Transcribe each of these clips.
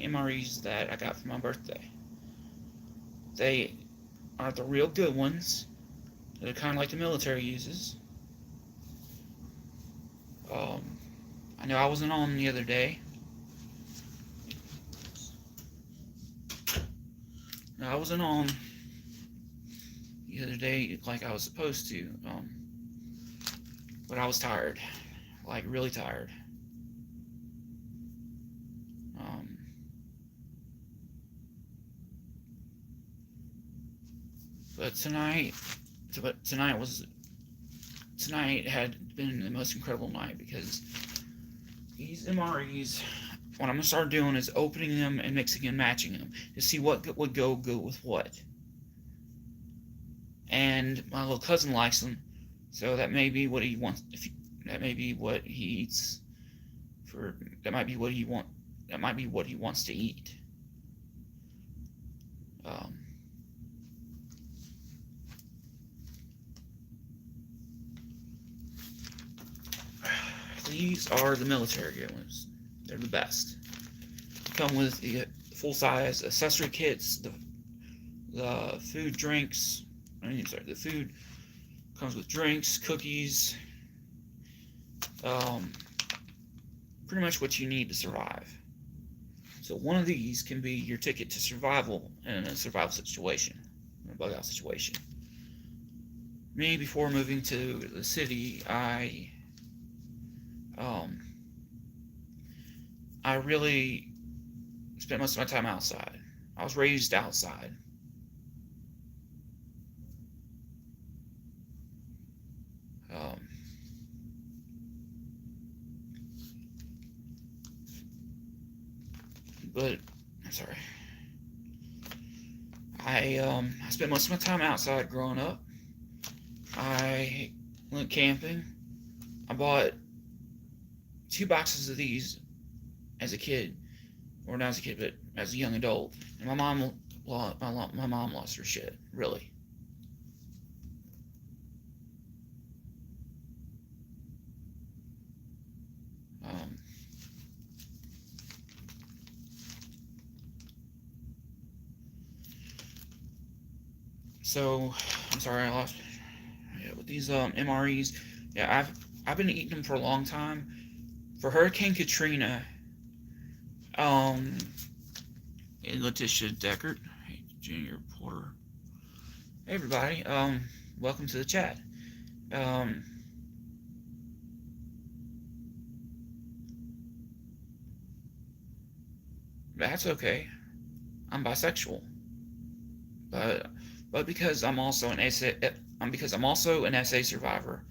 M.R.Es that I got for my birthday. They aren't the real good ones. They're kind of like the military uses. Um, I know I wasn't on the other day. No, I wasn't on the other day like I was supposed to. But I was tired, like really tired. Um, but tonight had been the most incredible night because these M.R.Es, what I'm gonna start doing is opening them and mixing and matching them to see what would go good with what. And my little cousin likes them, so that may be what he wants. That may be what he eats for. That might be what he want. That might be what he wants to eat. Um, these are the military ones. They're the best. They come with the full-size accessory kits, the food, drinks. The food comes with drinks, cookies, pretty much what you need to survive. So one of these can be your ticket to survival in a survival situation, in a bug out situation. Me, before moving to the city, I really spent most of my time outside. I was raised outside. Um, but I'm sorry. I spent most of my time outside growing up. I went camping. I bought 2 boxes of these as a kid, or not as a kid, but as a young adult. And my mom lost her shit, really. Um, so I'm sorry I lost. Yeah, with these M.R.Es, yeah, I've been eating them for a long time. For Hurricane Katrina, hey, Letitia Deckert, hey, Junior Porter, hey everybody, welcome to the chat. Um, that's okay. I'm bisexual, but because I'm also an SA survivor,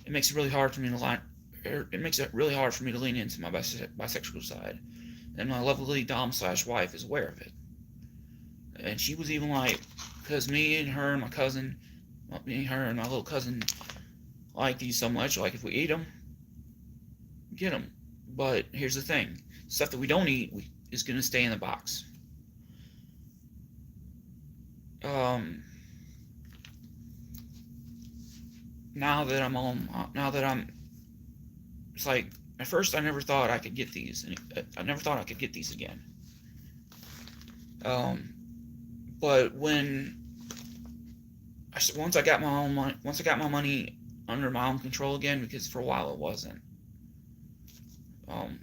it makes it really hard for me to line. It makes it really hard for me to lean into my bisexual side, and my lovely dom/wife is aware of it. And she was even like, because me and her and my cousin, me and her and my little cousin like these so much, like if we eat them, get them. But here's the thing: stuff that we don't eat is gonna stay in the box. Um, now that I'm on, now that I'm, it's like at first I never thought I could get these, and I never thought I could get these again. But once I got my money under my own control again, because for a while it wasn't. Um,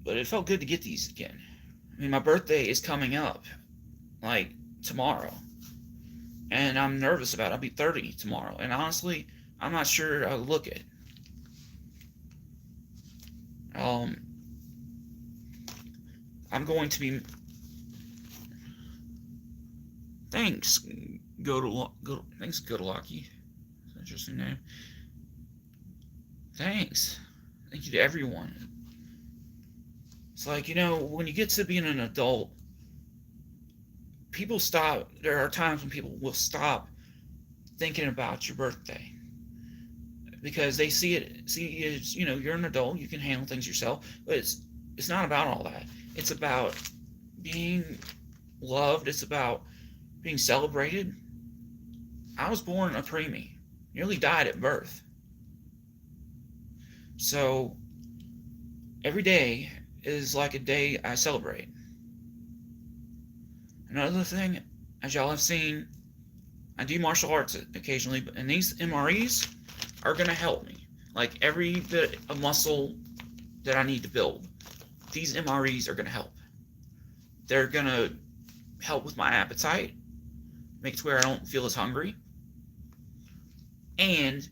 but it felt good to get these again. I mean, my birthday is coming up, like tomorrow, and I'm nervous about it. I'll be 30 tomorrow, and honestly, I'm not sure I'll look it. I'm going to be. Thanks, thanks, Godolaki. That's an interesting name. Thanks. Thank you to everyone. It's like, when you get to being an adult, people stop. There are times when people will stop thinking about your birthday because they see it as, you're an adult, you can handle things yourself, but it's not about all that. It's about being loved. It's about being celebrated. I was born a preemie, nearly died at birth. So Every day is like a day I celebrate. Another thing, as y'all have seen, I do martial arts occasionally, and these M.R.Es are going to help me. Like every bit of muscle that I need to build, these M.R.Es are going to help. They're going to help with my appetite, make it to where I don't feel as hungry, and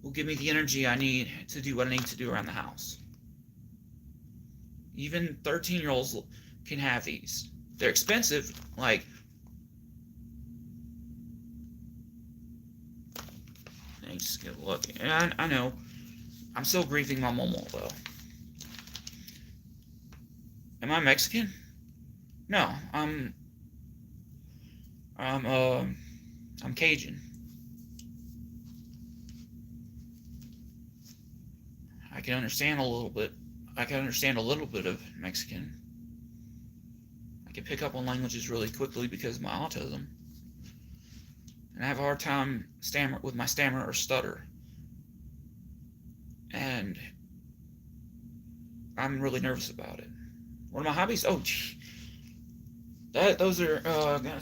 will give me the energy I need to do what I need to do around the house. Even 13-year-olds can have these. They're expensive, like, let me just get a look. And I know, I'm still grieving my momo, though. Am I Mexican? No, I'm, uh, I'm Cajun. I can understand a little bit. I can understand a little bit of Mexican. I can pick up on languages really quickly because of my autism. And I have a hard time with my stammer or stutter. And I'm really nervous about it. One of my hobbies? Oh, gee. Those are, I'm gonna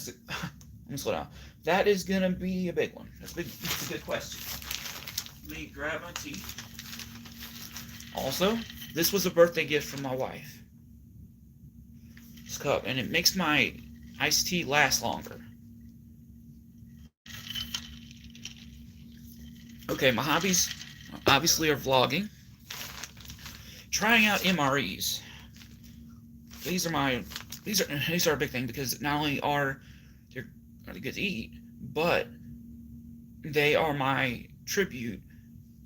slow down. That is gonna be a big one. That's a good question. Let me grab my tea. Also, this was a birthday gift from my wife. This cup, and it makes my iced tea last longer. Okay, my hobbies obviously are vlogging, trying out M.R.Es. These are a big thing because not only are they good to eat, but they are my tribute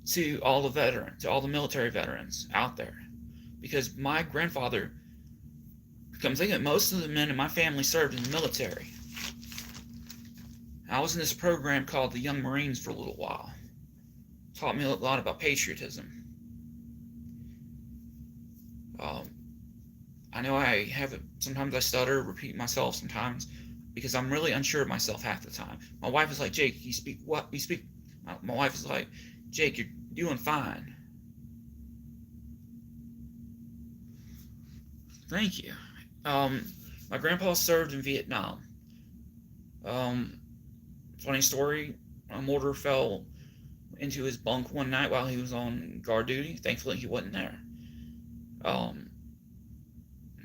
to all the veterans, to all the military veterans out there. Because my grandfather, come think of it, most of the men in my family served in the military. I was in this program called the Young Marines for a little while. Taught me a lot about patriotism. I know sometimes I stutter, repeat myself sometimes, because I'm really unsure of myself half the time. My wife is like, Jake, you speak what? You speak. My wife is like, Jake, you're doing fine. Thank you. My grandpa served in Vietnam. Funny story, a mortar fell into his bunk one night while he was on guard duty. Thankfully, he wasn't there. Um,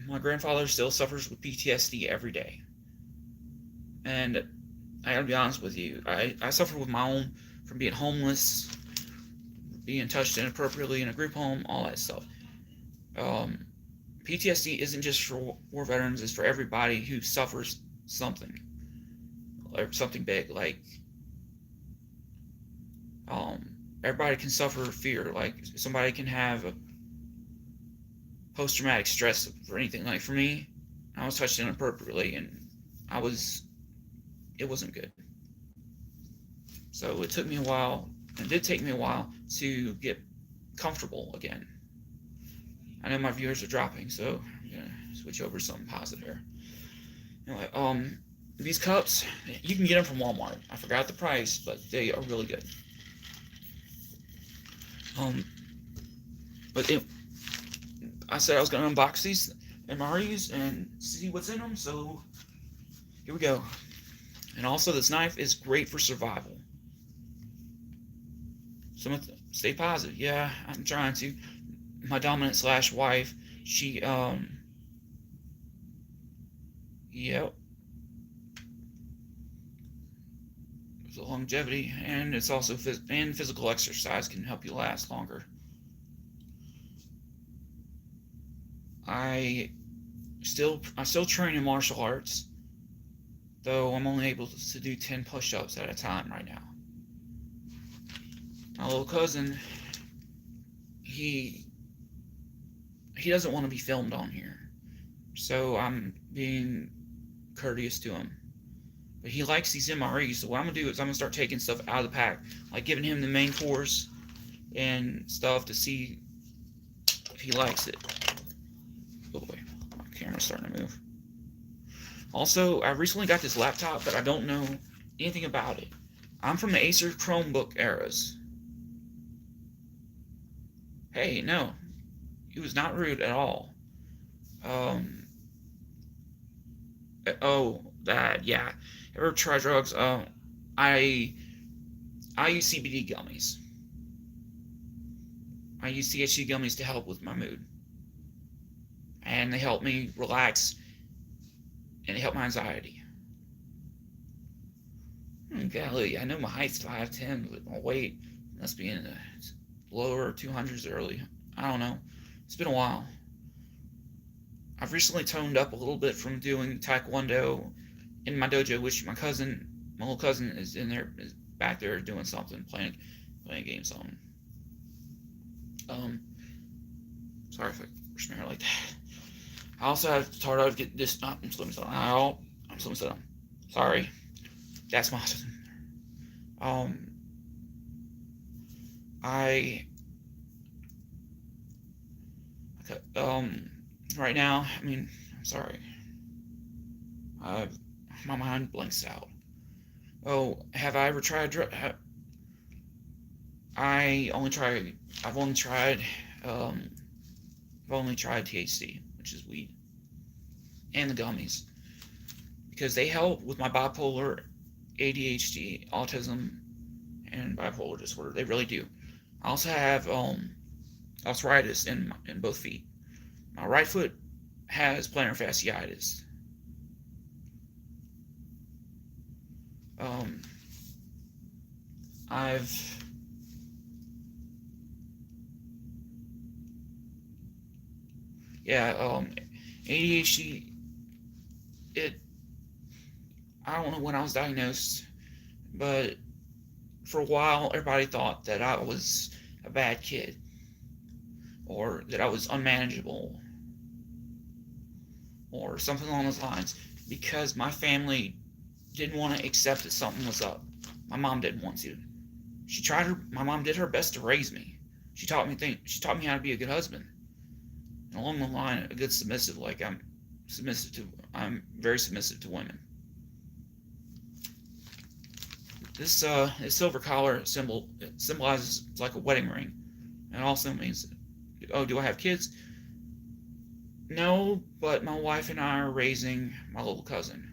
my grandfather still suffers with PTSD every day. And I gotta be honest with you, I suffer with my own from being homeless, being touched inappropriately in a group home, all that stuff. Um, PTSD isn't just for war veterans, it's for everybody who suffers something. Or something big, like, everybody can suffer fear. Like, somebody can have a post-traumatic stress for anything. Like, for me, I was touched inappropriately, and it wasn't good. So it took me a while, and it did take me a while to get comfortable again. I know my viewers are dropping, so I'm gonna switch over to something positive here. Anyway, these cups, you can get them from Walmart. I forgot the price, but they are really good. But I said I was gonna unbox these M.R.Es and see what's in them, so here we go. And also, this knife is great for survival. So stay positive. Yeah, I'm trying to. My dominant / wife, she, yep. So longevity, and it's also physical exercise can help you last longer. I still train in martial arts, though I'm only able to do 10 push-ups at a time right now. My little cousin, he doesn't want to be filmed on here, so I'm being courteous to him. But he likes these M.R.Es, so what I'm going to do is I'm going to start taking stuff out of the pack, like giving him the main course and stuff to see if he likes it. Oh boy, my camera's starting to move. Also, I recently got this laptop, but I don't know anything about it. I'm from the Acer Chromebook eras. Hey, no. He was not rude at all. Um, oh, that, yeah. Ever try drugs? I I use CBD gummies. I use THC gummies to help with my mood, and they help me relax and they help my anxiety. Golly, I know my height's 5'10", but my weight must be in the lower 200s early. I don't know. It's been a while. I've recently toned up a little bit from doing taekwondo in my dojo, which my little cousin, is in there, is back there doing something, playing games on. Um, sorry if I smear like that. I also have started to get this. I'm slimming down. I'm slimming down. Sorry, that's my. Um, I right now. I mean, I'm sorry. Uh, my mind blanks out. Oh, have I ever tried? I only tried. I've only tried. Um, I've only tried THC, which is weed, and the gummies because they help with my bipolar, ADHD, autism, and bipolar disorder. They really do. I also have arthritis in both feet. My right foot has plantar fasciitis. Um, I've yeah ADHD. It I don't know when I was diagnosed, but for a while everybody thought that I was a bad kid or that I was unmanageable or something along those lines because my family didn't want to accept that something was up. My mom didn't want to. My mom did her best to raise me. She taught me how to be a good husband. And along the line, a good submissive, like I'm very submissive to women. This silver collar symbolizes like a wedding ring. And it also means, oh, do I have kids? No, but my wife and I are raising my little cousin.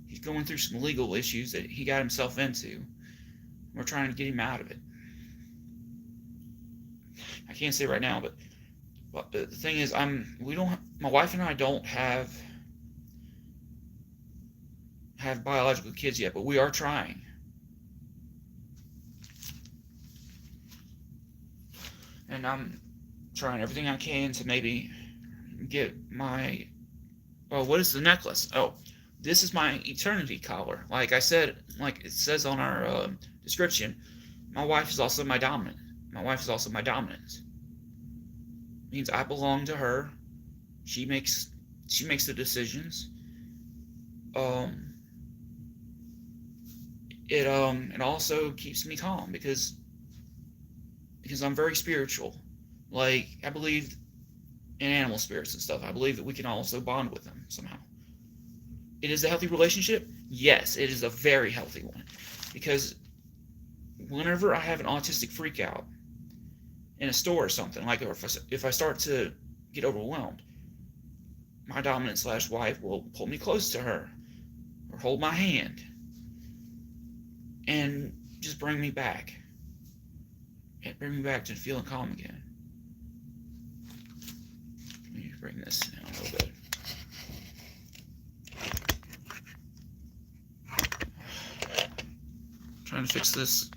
He's going through some legal issues that he got himself into. We're trying to get him out of it. I can't say right now, but the thing is, my wife and I don't have biological kids yet, but we are trying. And I'm trying everything I can to maybe get my. Oh, what is the necklace? Oh, this is my eternity collar. Like I said, like it says on our description, my wife is also my dominant. My wife is also my dominant. It means I belong to her. She makes the decisions. Um, it also keeps me calm because I'm very spiritual. Like I believe in animal spirits and stuff. I believe that we can also bond with them somehow. It is a healthy relationship. Yes, it is a very healthy one because whenever I have an autistic freak out in a store or something, like if I start to get overwhelmed, my dominant slash wife will pull me close to her or hold my hand and just bring me back. Bring me back to feeling calm again. Let me bring this down a little bit. Trying to fix this.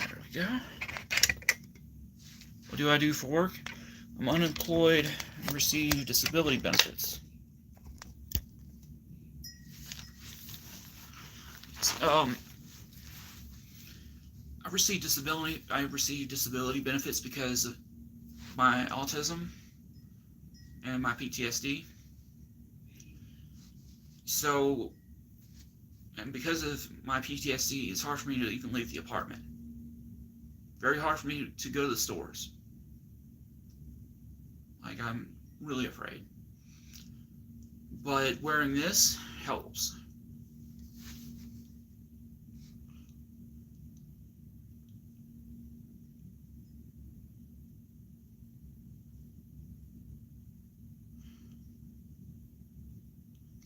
There we go. What do I do for work? I'm unemployed and receive disability benefits. I receive disability benefits because of my autism and my PTSD. So, and because of my PTSD, it's hard for me to even leave the apartment. Very hard for me to go to the stores. Like, I'm really afraid. But wearing this helps.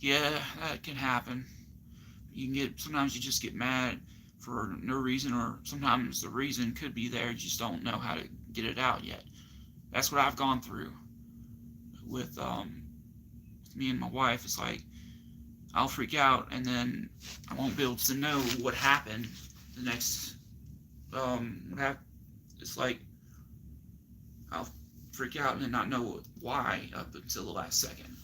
Yeah, that can happen. Sometimes you just get mad for no reason, or sometimes the reason could be there, you just don't know how to get it out yet. That's what I've gone through with me and my wife. It's like I'll freak out, and then I won't be able to know what happened the next. What happened? It's like I'll freak out and then not know why up until the last second.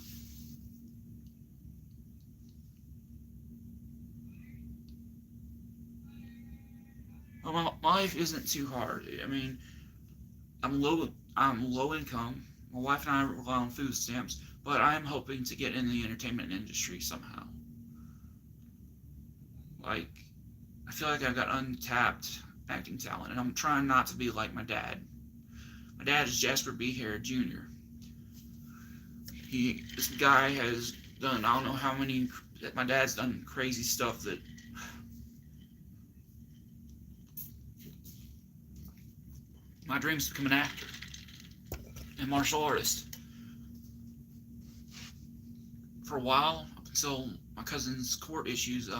Well, my life isn't too hard. I mean, I'm low. I'm low income. My wife and I rely on food stamps, but I'm hoping to get in the entertainment industry somehow. Like, I feel like I've got untapped acting talent, and I'm trying not to be like my dad. My dad is Jasper B. Herrod Jr. This guy has done, I don't know how many. My dad's done crazy stuff that my dream is to become an actor and martial artist. For a while, up until my cousin's court issues,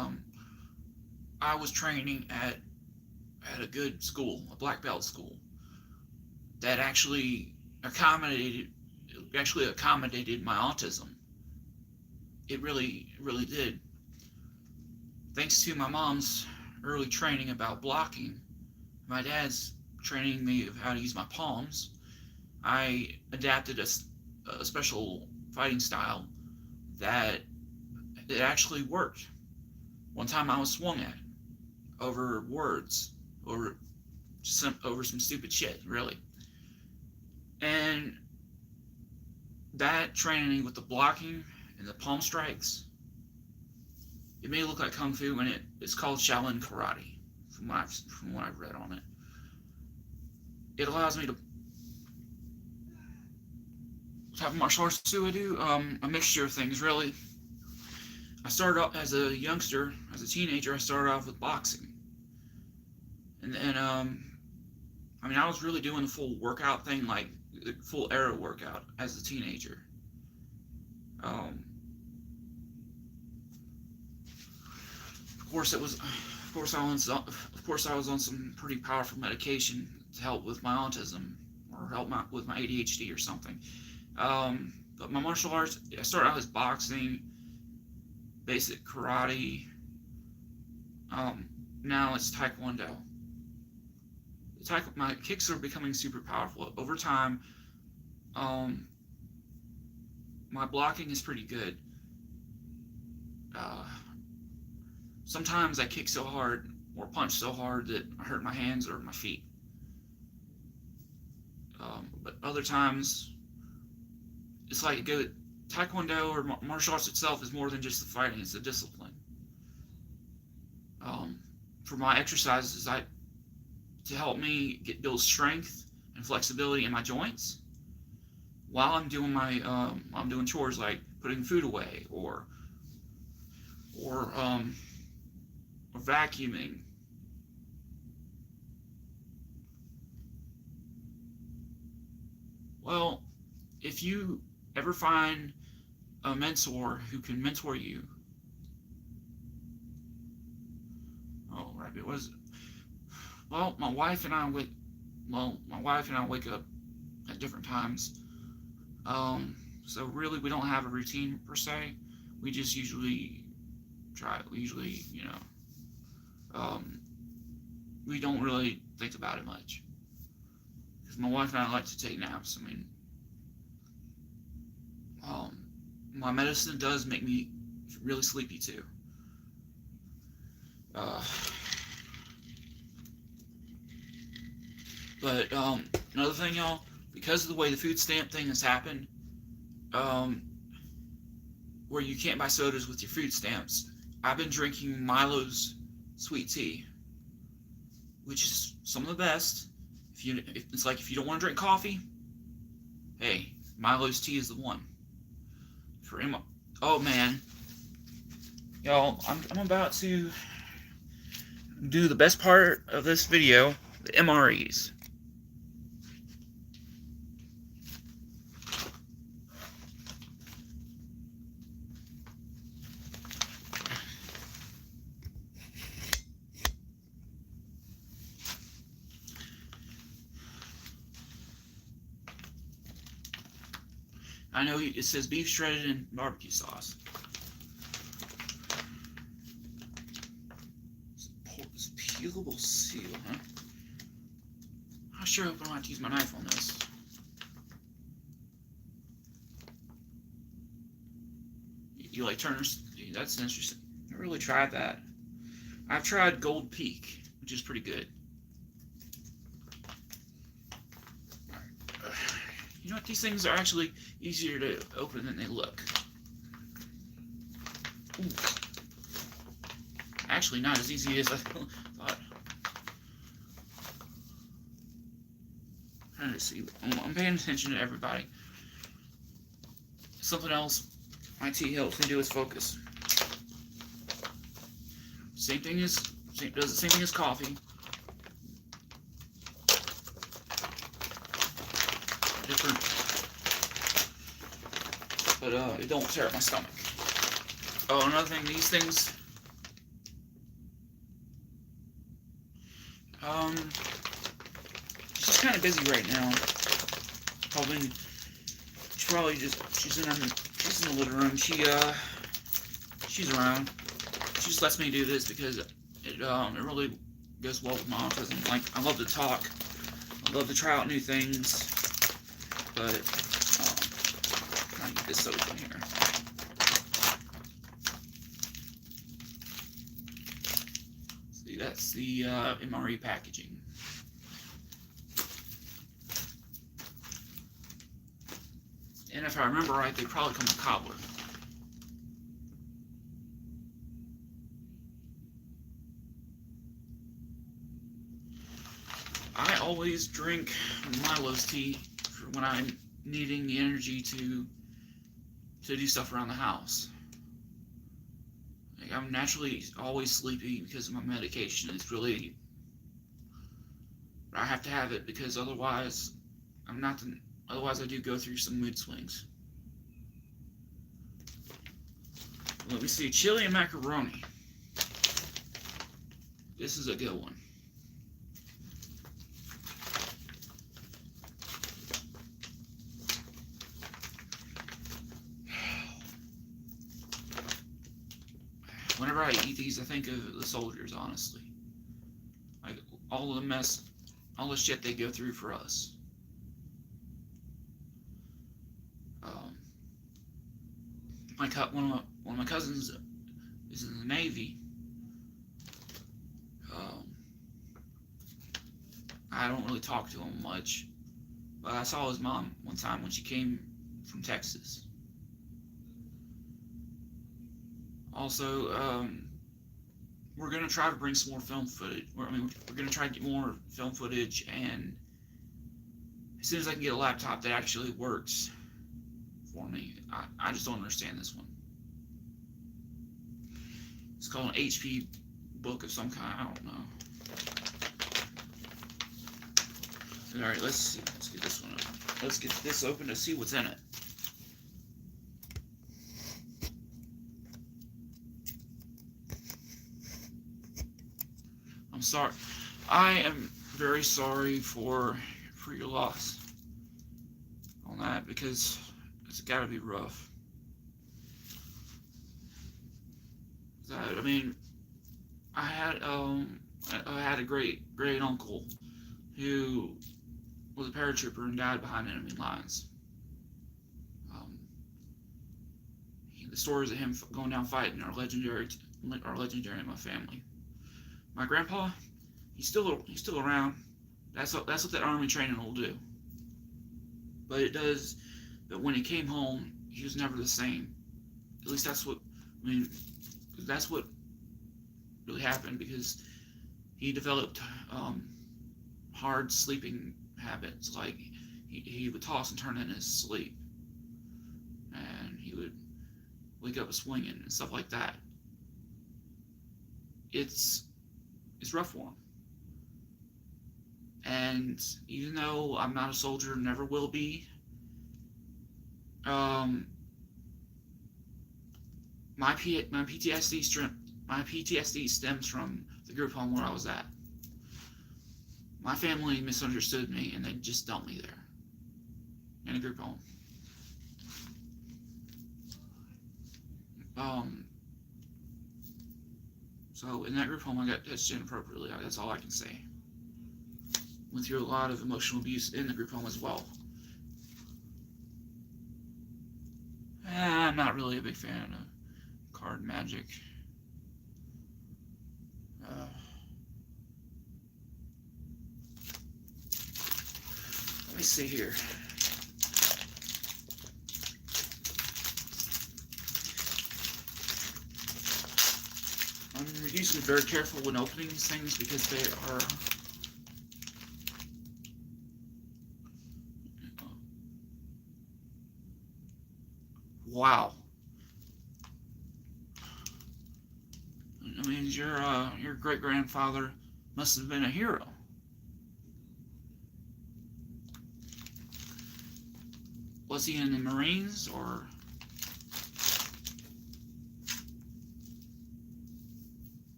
I was training at a good school, a black belt school, that accommodated my autism. It really did. Thanks to my mom's early training about blocking, my dad's training me of how to use my palms, I adapted a special fighting style that it actually worked. One time I was swung at over words, over some stupid shit, really. And that training with the blocking and the palm strikes, it may look like kung fu, and it's called Shaolin karate, from what I've read on it. It allows me to type of martial arts do I do? A mixture of things, really. I started off as a youngster, as a teenager. I started off with boxing, and then I mean, I was really doing the full workout thing, like the full era workout as a teenager. Um, of course, it was. Of course, I was on some pretty powerful medication to help with my autism or with my ADHD or something. But my martial arts, I started out as boxing, basic karate. Now it's taekwondo. My kicks are becoming super powerful over time. Um, my blocking is pretty good. Uh, Sometimes I kick so hard or punch so hard that I hurt my hands or my feet. But other times, it's like Taekwondo or martial arts itself is more than just the fighting; it's a discipline. For my exercises, to help me build strength and flexibility in my joints while I'm doing chores like putting food away or vacuuming. Well, if you ever find a mentor who can mentor you, oh, right, it was well, my wife and I wake up at different times. So really, we don't have a routine per se. We just usually try. We usually, we don't really think about it much because my wife and I like to take naps. I mean, my medicine does make me really sleepy too. Uh, but another thing, y'all, because of the way the food stamp thing has happened, where you can't buy sodas with your food stamps, I've been drinking Milo's sweet tea, which is some of the best. If you don't want to drink coffee, hey, Milo's tea is the one. Oh man, y'all, I'm about to do the best part of this video, the M.R.Es. I know it says beef shredded in barbecue sauce. It's a peelable seal, huh? I sure hope I don't have to use my knife on this. You like Turner's? That's interesting. I never really tried that. I've tried Gold Peak, which is pretty good. You know what? These things are actually easier to open than they look. Ooh. Actually, not as easy as I thought. I'm trying to see. I'm paying attention to everybody. Something else my tea helps me do is focus. Does the same thing as coffee. Different, but it don't tear up my stomach. Oh, another thing, these things, she's kind of busy right now. She's in the living room. She's around. She just lets me do this because it really goes well with my autism. Like, I love to talk. I love to try out new things. But, I get this open here. See, that's the M.R.E. packaging. And if I remember right, they probably come with cobbler. I always drink Milo's tea for when I'm needing the energy to do stuff around the house. Like, I'm naturally always sleepy because of my medication. It's really, I have to have it because otherwise otherwise I do go through some mood swings. Let me see, chili and macaroni. This is a good one. Whenever I eat these, I think of the soldiers, honestly. Like, all the mess, all the shit they go through for us. One of my cousins is in the Navy. I don't really talk to him much, but I saw his mom one time when she came from Texas. Also, we're gonna try to bring some more film footage. We're gonna try to get more film footage, and as soon as I can get a laptop that actually works for me. I just don't understand this one. It's called an HP book of some kind. I don't know. All right, let's see. Let's get this one open. Let's get this open to see what's in it. I'm sorry. I am very sorry for your loss on that, because it's got to be rough. I mean, I had a great uncle who was a paratrooper and died behind enemy lines. The stories of him going down fighting are legendary in my family. My grandpa, he's still around. That's what that army training will do. But when he came home, he was never the same. At least that's what really happened, because he developed hard sleeping habits. Like, he would toss and turn in his sleep, and he would wake up swinging and stuff like that. It's rough for him. And even though I'm not a soldier, never will be, my PTSD stems from the group home where I was at. My family misunderstood me, and they just dumped me there in a group home. Um, so in that group home, I got touched inappropriately. That's all I can say. Went through a lot of emotional abuse in the group home as well. I'm not really a big fan of card magic. Let me see here. I'm usually very careful when opening these things because they are wow. I mean, your great grandfather must have been a hero. Was he in the Marines or?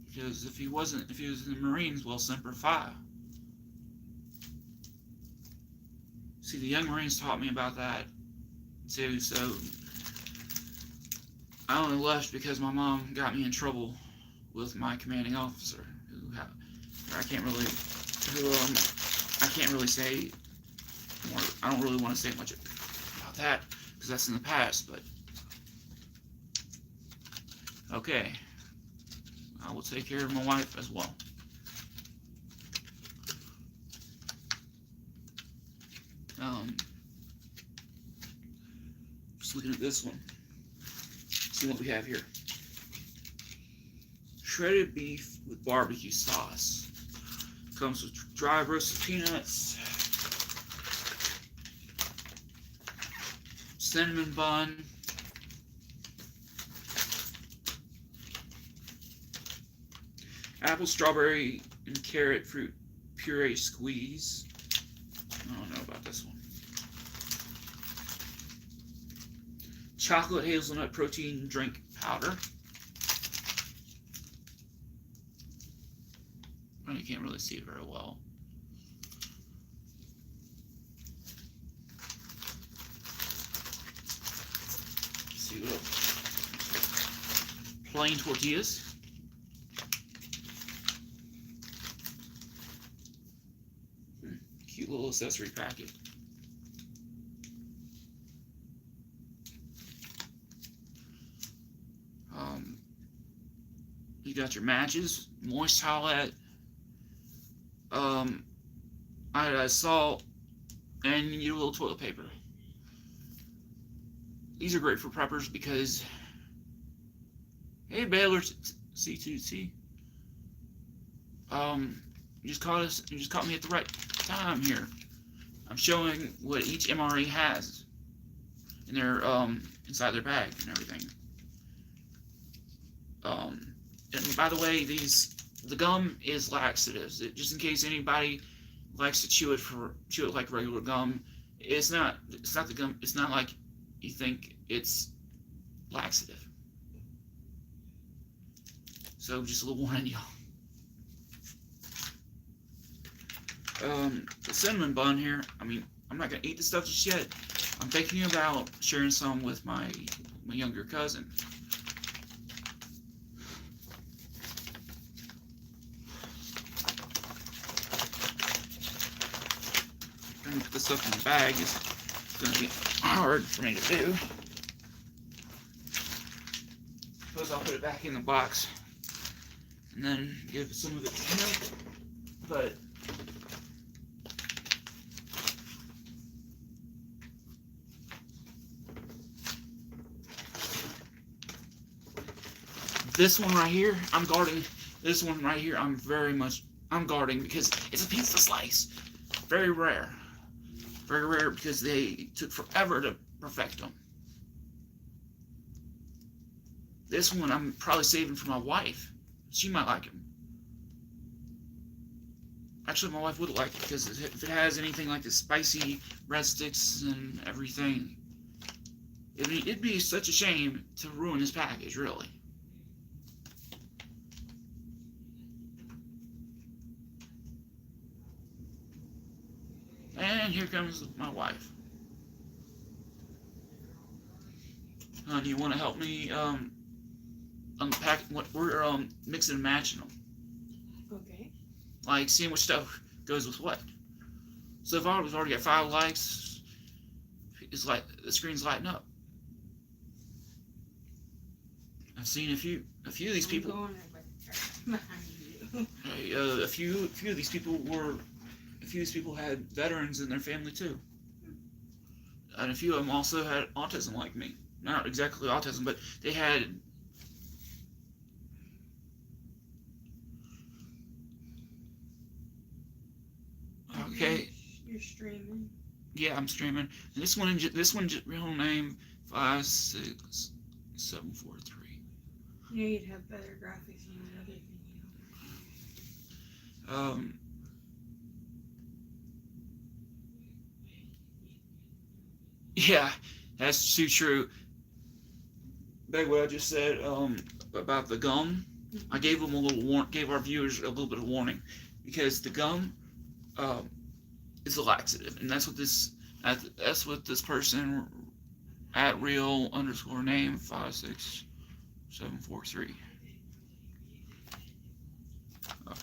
Because if he wasn't, if he was in the Marines, well, Semper Fi. See, the young Marines taught me about that too. So I only left because my mom got me in trouble with my commanding officer, I can't really, I can't really say more. I don't really want to say much about that because that's in the past. But okay, I will take care of my wife as well. Just looking at this one. See what we have here. Shredded beef with barbecue sauce. Comes with dry roasted peanuts, cinnamon bun, apple, strawberry, and carrot fruit puree squeeze. I don't know about this one. Chocolate hazelnut protein drink powder. You can't really see it very well. Let's see what else. Plain tortillas. Cute little accessory packet. You got your matches, moist towelette, salt, and you need a little toilet paper. These are great for preppers because, hey Baylor C2C, you just caught me at the right time here. I'm showing what each M.R.E. has in their inside their bag and everything. And by the way, the gum is laxatives. Just in case anybody likes to chew it like regular gum, it's not the gum. It's not like you think. It's laxative. So just a little warning, y'all. The cinnamon bun here. I mean, I'm not gonna eat the stuff just yet. I'm thinking about sharing some with my younger cousin. Trying to put this stuff in the bag is gonna be hard for me to do. Suppose I'll put it back in the box and then give some of it to him. But this one right here, I'm guarding. This one right here, I'm guarding because it's a pizza slice. Very rare. Very rare because they took forever to perfect them. This one I'm probably saving for my wife. She might like him. Actually, my wife would like it because if it has anything like the spicy breadsticks and everything, it'd be such a shame to ruin this package, really. And here comes my wife. You want to help me unpack what we're mixing and matching them, Okay. like seeing which stuff goes with what. So far, we've already got 5 likes. It's like the screen's lighting up. I've seen a few of these people. I'm going behind you. A few of these people had veterans in their family too, and a few of them also had autism like me. Not exactly autism, but they had. Okay. You're streaming. Yeah, I'm streaming. And this one, real name 56743. You know you'd have better graphics on that other video. Yeah, that's too true. Back what I just said about the gum, I gave them a little gave our viewers a little bit of warning, because the gum is a laxative, and that's what this person at real_name 56743.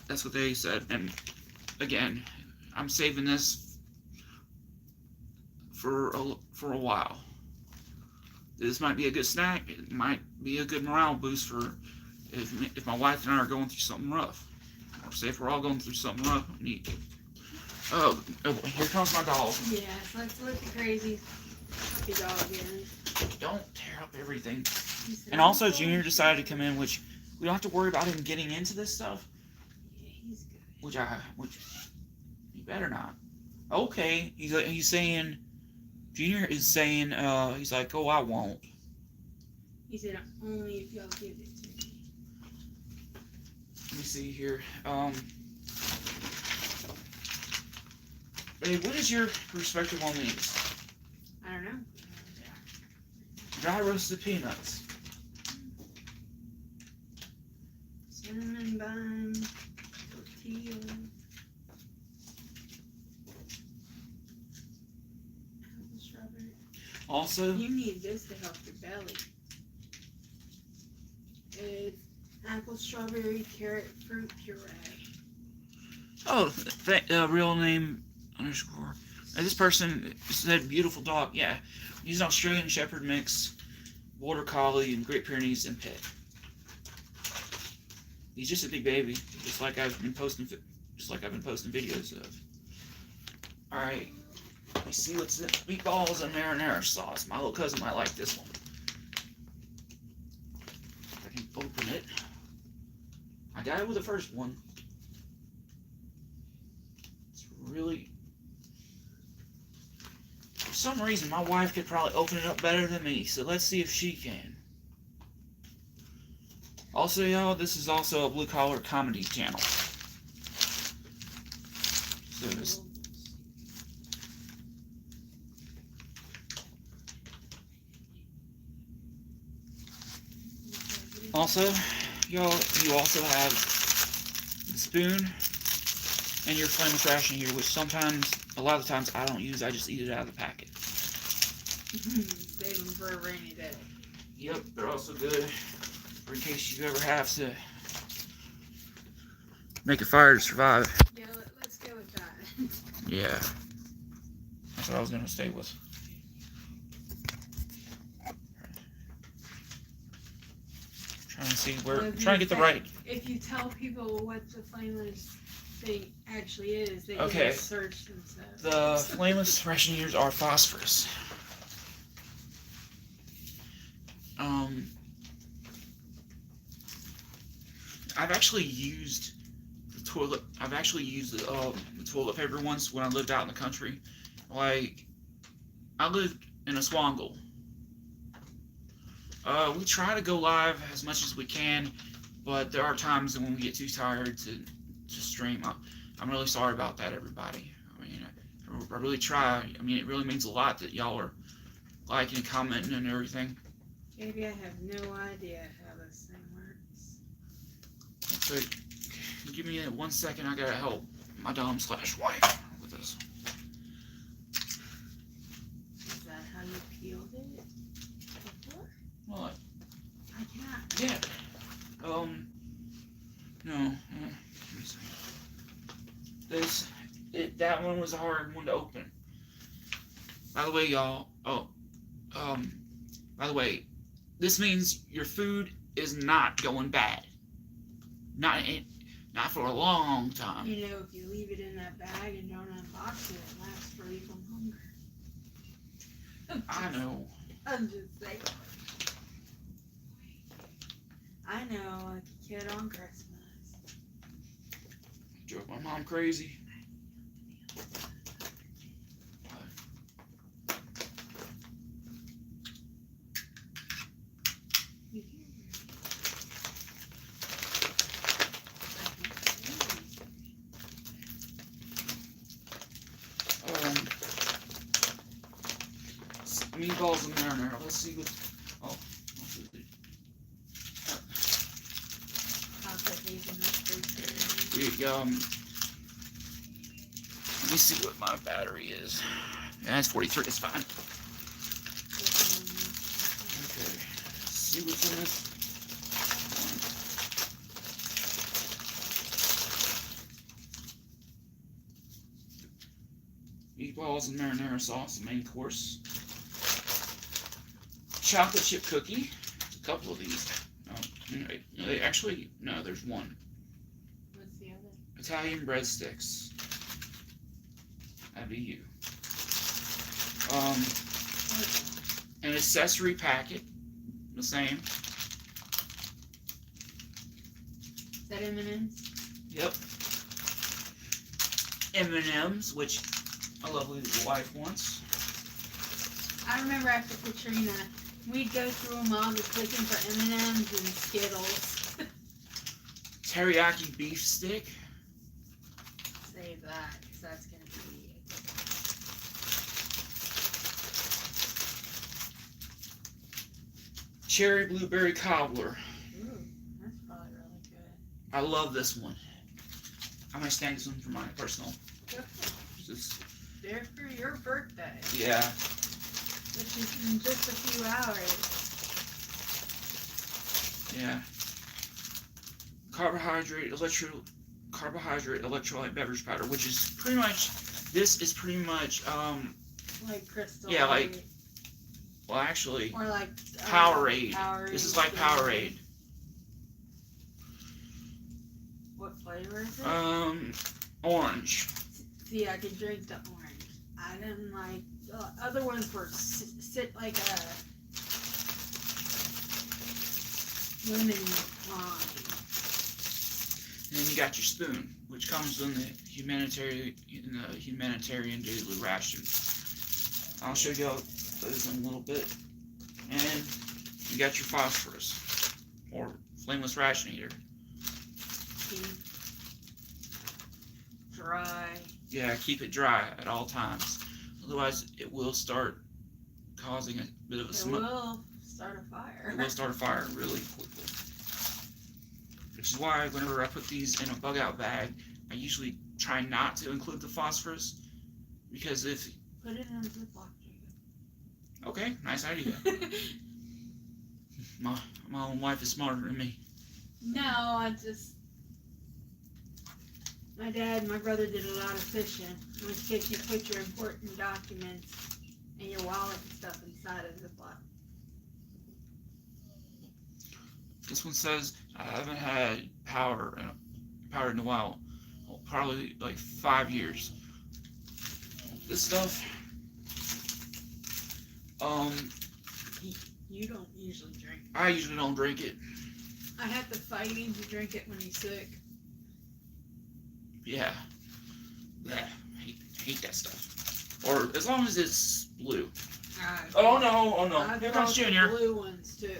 That's what they said, and again, I'm saving this for a while. This might be a good snack. It might be a good morale boost for if my wife and I are going through something rough. Or say if we're all going through something rough. Oh, here comes my dog. Yes, let's let the crazy puppy dog in. Don't tear up everything. And also, Junior decided to come in, which we don't have to worry about him getting into this stuff. Yeah, he's good. Which he better not. Okay, he's saying. Junior is saying, he's like, oh, I won't. He said, only if y'all give it to me. Let me see here. Hey, what is your perspective on these? I don't know. Dry roasted peanuts. Cinnamon bun, tortilla. Also, you need this to help your belly. It's apple, strawberry, carrot, fruit puree. Oh, real name _ this person said beautiful dog. Yeah, he's an Australian Shepherd mix, Border Collie, and Great Pyrenees and Pit. He's just a big baby, just like I've been posting videos of. All right. Let me see what's in meatballs and marinara sauce. My little cousin might like this one. If I can open it. I got it with the first one. It's really... For some reason, my wife could probably open it up better than me, so let's see if she can. Also, y'all, this is also a blue-collar comedy channel. So this... Also, y'all, you also have the spoon and your flameless ration here, which sometimes, a lot of times, I don't use. I just eat it out of the packet. Save them for a rainy day. Yep, they're also good for in case you ever have to make a fire to survive. Yeah, let's go with that. Yeah, that's what I was gonna stay with. Trying to see where, trying to get the right. If you tell people what the flameless thing actually is, they Okay. can search themselves. The flameless rationers are phosphorus. I've actually used the toilet. I've actually used the toilet paper once when I lived out in the country. Like, I lived in a Swangle. We try to go live as much as we can, but there are times when we get too tired to stream. I'm really sorry about that, everybody. I mean, I really try. I mean, it really means a lot that y'all are liking and commenting and everything. Maybe I have no idea how this thing works. So, give me 1 second. I gotta help my dom/wife with this. Is that how you peeled it before? That one was a hard one to open. By the way, y'all. By the way, this means your food is not going bad. Not for a long time. You know, if you leave it in that bag and don't unbox it, it lasts for even longer. I know. I'm just saying. I know, like a kid on Christmas. Drove my mom crazy. Meatballs and marinara. Let's see what. Oh, I'll put these in the fridge. Let me see what my battery is. Yeah, it's 43. It's fine. Okay. Let's see what's in this. Meatballs and marinara sauce, the main course. Chocolate chip cookie. A couple of these. No, there's one. What's the other? Italian breadsticks. That'd be you. An accessory packet. The same. Is that M&M's? Yep. M&M's, which a lovely wife wants. I remember after Katrina, we'd go through them all just looking for M&M's and Skittles. Teriyaki beef stick. Save that, because that's going to be a good one. Cherry blueberry cobbler. Ooh, that's probably really good. I love this one. I might snag this one for my personal. Just, They're for your birthday, yeah. which is in just a few hours. Yeah. Carbohydrate electrolyte beverage powder, which is pretty much. This is pretty much. Like Crystal. Yeah, like. Well, actually. Or like. Powerade. Powerade. This is like Powerade. What flavor is it? Orange. See, I could drink the orange. I didn't like. The other ones were sit like a lemon lime. And then you got your spoon, which comes in the humanitarian daily ration. I'll show you all those in a little bit. And you got your phosphorus, or flameless ration heater. Keep dry. Yeah, keep it dry at all times. Otherwise, it will start causing a bit of a smoke. It will start a fire. It will start a fire really quickly. Which is why whenever I put these in a bug out bag, I usually try not to include the phosphorus. Because if... Put it in a Ziploc, Jacob. Okay, nice idea. my own wife is smarter than me. No, I just... My dad and my brother did a lot of fishing, in which case you put your important documents and your wallet and stuff inside of the Ziploc. This one says, I haven't had power in a while. Well, probably like 5 years. This stuff, You don't usually drink. I usually don't drink it. I have to fight him to drink it when he's sick. Yeah. Blech. Hate that stuff. Or as long as it's blue. Oh no. I've Here comes bought the Junior. blue ones too.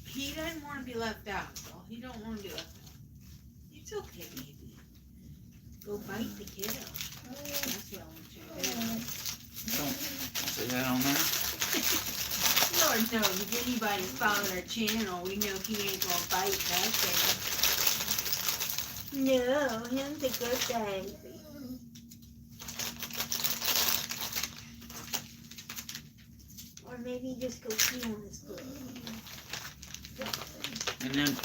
He doesn't want to be left out, so he don't want to be left out. It's okay, baby. Go bite the kiddo. That's what I want you to do. Don't say that on there. Lord knows, if anybody's followed our channel, we know he ain't gonna bite that thing. No, him's a good baby. Or maybe just go pee on his foot. And then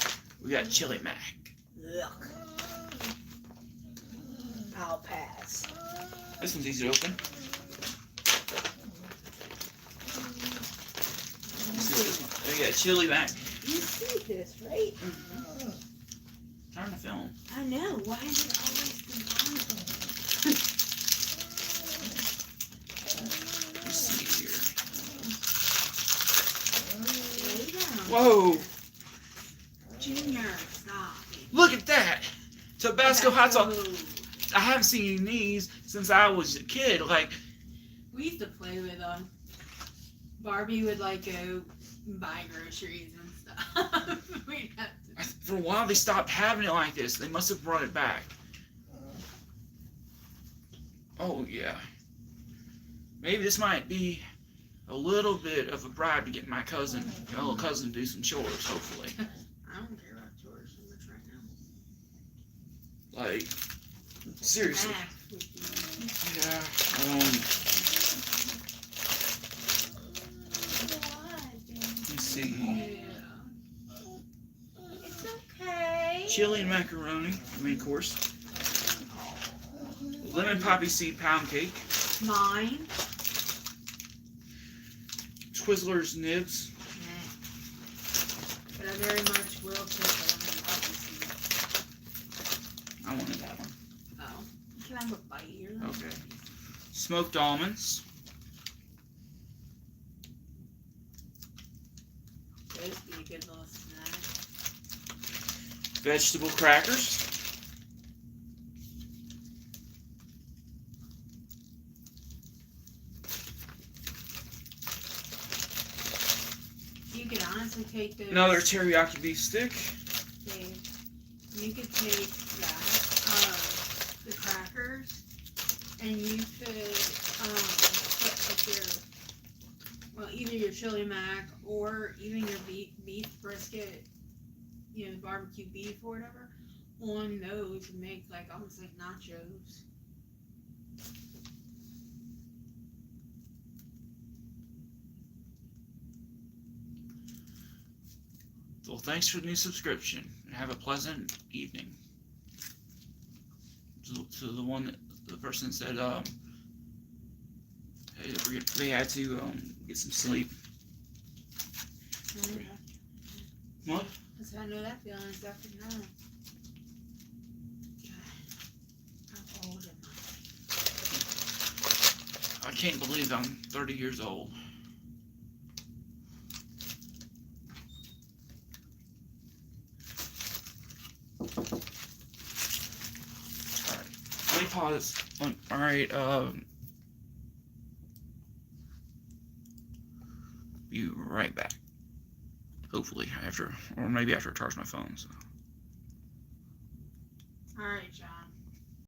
we got Chili Mac. Look. I'll I'll pass. This one's easy to open. Let's see what this one. Oh, yeah, chili mac. You see this, right? Trying to film. I know. Why is it always the bottom? Let's see here. Lay down. Whoa! Junior, stop. Look at that! Tabasco hot sauce. Tabasco. I haven't seen these since I was a kid. Like, We used to play with them. Barbie would like go buy groceries and stuff. We'd have to. for a while they stopped having it like this. They must have brought it back. Oh, yeah. Maybe this might be a little bit of a bribe to get my little cousin to do some chores, hopefully. I don't care about chores so much right now. Like, seriously. Yeah. Let's see. Yeah. It's okay. Chili and macaroni, main course. Lemon poppy seed pound cake. Mine. Twizzlers nibs. But I very much will take the lemon poppy seed. I wanted that one. Oh. Can I have a bite here? Okay. Smoked almonds. Those would be a good little snack. Vegetable crackers. You could honestly take those. Another teriyaki beef stick. Dave, you could take that, the crackers, and you could put like either your chili mac or even your beef brisket, barbecue beef or whatever, on those and make like almost like nachos. Well, thanks for the new subscription, and have a pleasant evening. To the person said, they had to get some sleep. What? That's how I know that feeling is after night. How old am I? I can't believe I'm 30 years old. Alright, let me pause. Alright, be right back. Hopefully, or maybe after I charge my phone. So.